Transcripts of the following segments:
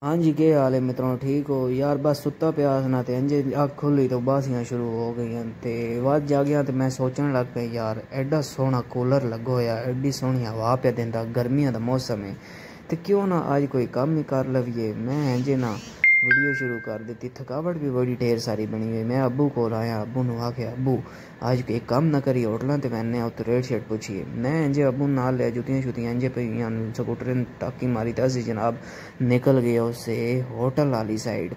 हाँ जी, के हाल है मित्रों, ठीक हो यार। बस सुता पिया ना ते इंजे अख खुली तो बासियां शुरू हो गई ते वध जागिया ते मैं सोचने लग पे यार एडा सोहना कूलर लगो होया, एडी सोहनी हवा पे देंदा, गर्मियां दा मौसम है ते क्यों ना आज कोई काम ही कर लविए। मैं इंजे ना वीडियो शुरू कर दी, थकावट भी बड़ी ढेर सारी बनी हुई। मैं अब्बू को आया, अब्बू ने आख्या अब्बू आज एक काम ना करिए होटलों ते मैंने उत्ते रेट शेट पूछिए। मैं इंजे अब्बू नाल लिया, जुतियां शुतियां इंजे पे स्कूटर टाकी मारी तो असी जनाब निकल गए उससे होटल वाली साइड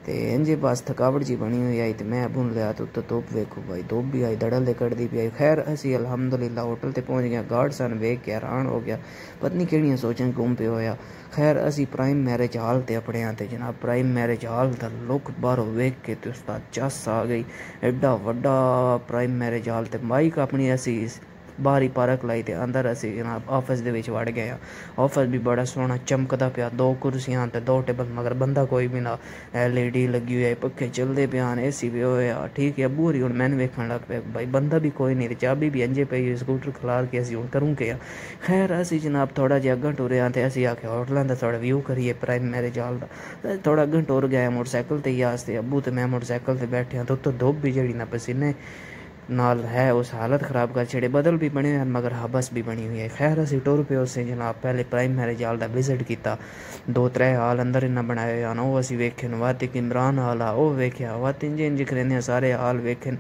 ते इंजे बस थकावट जी बनी हुई आई। तो मैं अब्बू ने लिया तो उत्ते धुप वेखो भाई, धुप भी आई, दड़ल दे कटदी भी आई। खैर असी अलहमदुलिल्लाह होटल ते पहुँच गया। गार्ड सन वेख के हैरान हो गया, पता नहीं केड़ियां सोचन घूम पे होया। खैर असी प्राइम मैरिज हाल ते अपने आते जनाब, प्राइम मैरिज हाल दा लुक बाहरों वेख के ते उसदा चस आ गई। एडा वड्डा प्राइम मैरिज हाल ते माइक अपनी असी बाहर ही पार्क लाई ते अंदर असी जनाब ऑफिस दे विच वड़ गए। ऑफिस भी बड़ा सोहना चमकदा पिया, दो कुर्सियां ते दो टेबल, मगर बंदा कोई भी ना। LED लगी हुई है, पक्खे चलते पे, AC भी होया। ठीक है अब्बू होरी हुण मैनू वेखण लग पे, भाई बंदा भी कोई नहीं, चाबी भी अंजे पई, स्कूटर खलार के असी हुण करूँ क्या। खैर असी जनाब थोड़ा जिहा अग्गें टुरे ते असी आखे होटलों का थोड़ा व्यू करिए प्राइम मैरिज हाल का। थोड़ा अग्गें टुर गए, मोटरसाइकिल ते ही आस्ते अब्बू ते मैं मोटरसाइकिल ते बैठे तो उत्तों धुप भी जड़ी ना पसीने नाल है उस हालत ख़राब कर छड़े। बदल भी बने हैं मगर हबस भी बनी हुई है। खैर असी टुर पे उसे जनाब पहले प्राइम मैरिज हाल का विजिट किया। दो त्रै हाल अंदर इन्ना बनाए हैं वो असी वेखे। वत एक इमरान हाल आ वो वेख्या, वत इंजे इंज करेंदे सारे हाल वेखे,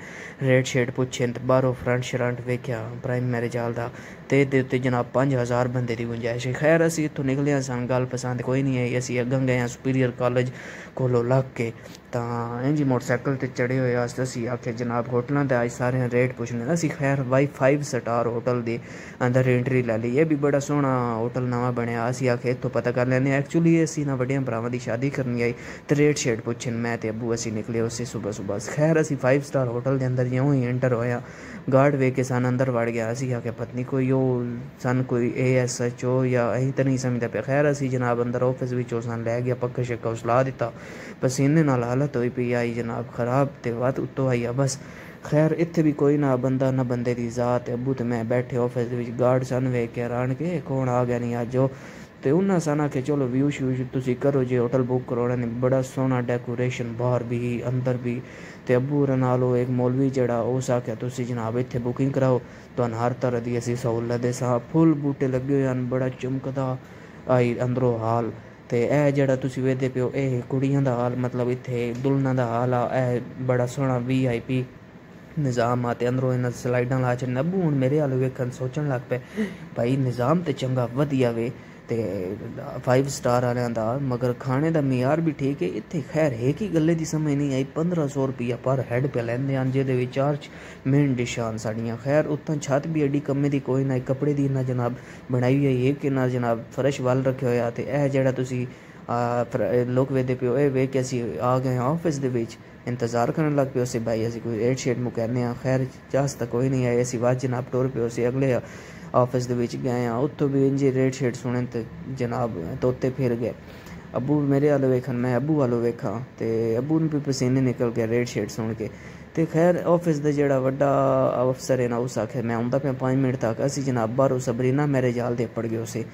रेट शेट पुछे ते बाहरों फ्रंट शरंट वेख्या प्राइम मैरिज हाल का। ते उत्ते जनाब 5000 बंदे की गुंजाइश है। खैर असी इत्थों निकले सन, गल पसंद कोई नहीं आई। असी अग्गें गए सुपीरियर कॉलेज कोलों लग के तां इंज मोटरसाइकिल ते चढ़े हुए असी आखे जनाब होटलों ते अज सारे रेट पुछने। असी खैर 5 स्टार होटल दी अंदर एंट्री लै ली। ये भी बड़ा सोहना होटल नवा बनया। असी आखे इत्थों पता कर लैने। एक्चुअली असी ना वड्डियां भरावां दी शादी करनी आई ते रेट शेट पुछन मैं ते अब्बू असी निकले उसे सुबह सुबह। खैर असी 5 स्टार होटल के अंदर ज्यों ही एंटर होया, गार्ड वेख के सन अंदर वड़ गया। असी आखे पता नहीं कोई सन कोई ASHO या अं तो नहीं समझदा पे। खैर असी जनाब अंदर ऑफिस विचों सन लै गया, पक्का शक्का उसला दिता, पसीने नाल हालत होई पई आई जनाब खराब ते वत उत्तों आई बस। खैर इत्थे भी कोई ना बंदा ना बंदे दी जात। अब्बू ते मैं बैठे ऑफिस दे विच, गार्ड सन वेख के हैरान के कौन आ गया नहीं अज। ते उन्हें सन आखे चलो व्यू श्यू तुसी करो जे होटल बुक करो ने। बड़ा सोहना डेकोरेशन बाहर भी अंदर भी। ते अब्बू होरें नाल एक मौलवी जड़ा उस आख्या तुसी जनाब इत्थे बुकिंग कराओ, तुहानूं हर तरह दी असी सहूलत देसां। फुल बूटे लगे हुए हैं, बड़ा चमकदा आई अंदरों हाल। ते ए जेड़ा तुसी वेखदे पिओ ए कुड़ियां दा हाल, मतलब इत्थे दुल्हनां दा हाल आ। ए बड़ा सोहना VIP निज़ाम आ ते अंदरों इन्हां स्लाइडां ला छड़न। अब्बू हुण मेरे हाल वेखन सोचन लग पे भाई निज़ाम ते चंगा वधिया वे ते 5 स्टार वालियां दा, मगर खाने दा मियार भी ठीक है इत्थे। खैर एक ही गल्ले दी समझ नहीं आई, 1500 रुपया पर हैड पे लैंदे हैं, जेहदे विच 4 मेन डिशां साड़ियां। खैर उत्तों छत भी एडी कम्मे दी कोई ना, कपड़े दी इन्ना जनाब बनाई हुई है कि ना जनाब फर्श वाल रखे होया। ते ए जेड़ा तुसी लोग वेखदे पिओ ए वेख के असी आ गए ऑफिस दे विच, इंतज़ार करन लग पे उसे भाई असी कोई रेट शेट मुकैने। खैर जस तक कोई नहीं आए, असी बाद जनाब टुर पे उसे अगले ऑफिस दे विच गए उत्थों भी इंजे रेट शेट सुने तो जनाब तोते फिर गए। अब्बू मेरे वाल वेखन, मैं अब्बू वालों वेखा ते अब्बू भी पसीने निकल गया रेट शेट सुन के। ते खैर ऑफिस का जेड़ा वड्डा अफसर है ना उस आखे मैं आउंदा पे 5 मिनट तक। असी जनाब बाहरों सबरीना मैरिज हाल दे पड़ गए उसे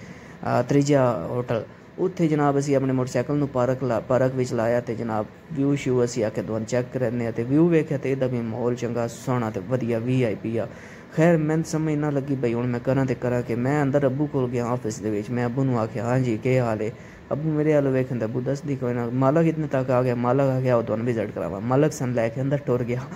त्रीजा होटल। उत्थे जनाब असी अपने मोटरसाइकिल पार्क विच लाया ते जनाब व्यू श्यू असी आखे दोन चैक करने ते व्यू वेख्या ते इहदा भी माहौल चंगा सोहना ते वधिया VIP आ। खैर मैं समझ ना लगी भाई हुण मैं करां ते करां के। मैं अंदर अब्बू कोल गया ऑफिस दे विच, मैं अब्बू नूं आख्या हाँ जी के हाल है। अब्बू मेरे हाल वेखन ते अब्बू दसदी कोई ना। मालक इतने तक आ गया, मालक आ गया वो तुहानूं विजिट करावां। मालक सन लैके अंदर टुर गया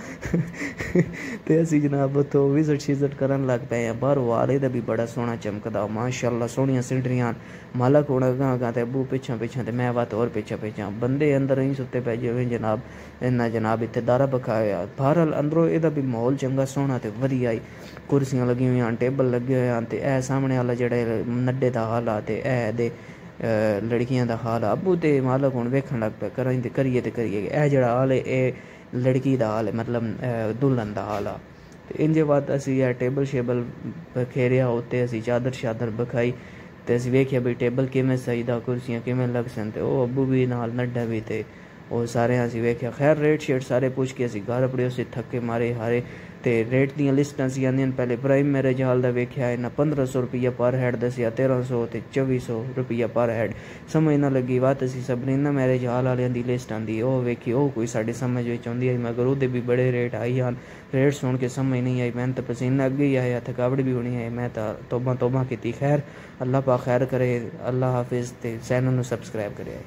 ते असी जनाब उत्थों विजिट शिजिट करन लग पे हैं। बाहरों वाले दा भी बड़ा सोहना चमकदा माशाअल्लाह, सोहनियां सीनरियां। मालक हुण अगां ते अब्बू पिछां पिछां ते मैं वत होर पिछां पिछां। बंदे अंदर ही सुत्ते पे जिवें जनाब इन्ना जनाब इत्थे दारा बखाया। बहरहाल अंदरों इहदा भी माहौल चंगा सोहना ते वधिया ही, कुर्सियां लगी हुई हैं, टेबल लगे हुए हैं। ते ए सामने वाला जेड़ा नड्डे दा हाल आ ते ए दे लड़कियां दा हाल आ। अब्बू ते मालक हुण वेखन लग पे करिए ए जेड़ा हाल है ए लड़की दा हाल है, मतलब दुल्हन दा हाल आ। ते इंजे बाद असी टेबल शेबल बखेरिया उत्ते असी चादर शादर बखाई ते असी वेखिया भी टेबल किवें सही दा, कुर्सियां किवें लग सन। ते ओह अब्बू भी नाल नड्डा भी ते ਉਹ ਸਾਰਿਆਂ ਅਸੀਂ ਵੇਖਿਆ। खैर रेट शेट सारे पुछ के असी घर अपने उसे थके मारे हारे ਤੇ ਰੇਟ ਦੀਆਂ ਲਿਸਟਾਂ ਸੀ ਆਉਂਦੀਆਂ ਪਹਿਲੇ ਪ੍ਰਾਈਮ ਮੈਰਿਜ ਹਾਲ ਦਾ ਵੇਖਿਆ ਇਹਨਾਂ 1500 ਰੁਪਈਆ ਪਰ ਹੈਡ ਦੱਸਿਆ, 1300 ਤੇ 2400 ਰੁਪਈਆ ਪਰ ਹੈਡ। ਸਮਝ ਨਾ ਲੱਗੀ ਬਾਤ ਅਸੀਂ ਸਬਰੀਨਾ ਮੈਰਿਜ ਹਾਲ ਵਾਲਿਆਂ ਦੀ ਲਿਸਟ ਆਂਦੀ ਉਹ ਵੇਖੀ, ਉਹ ਕੋਈ ਸਾਡੀ ਸਮਝ ਵਿੱਚ ਆਉਂਦੀ ਆਈ, ਮगर ਉਹਦੇ ਵੀ ਬੜੇ ਰੇਟ ਆਈ ਹਨ। ਰੇਟ ਸੁਣ ਕੇ ਸਮਝ नहीं आई, मैंने तो पसीना अगे ही आया, थकावट भी होनी है। मैं तो तौबा तौबा की। खैर अल्लाह पा खैर करे। अल्लाह हाफिज़ ते चैनल नूं सबसक्राइब करे।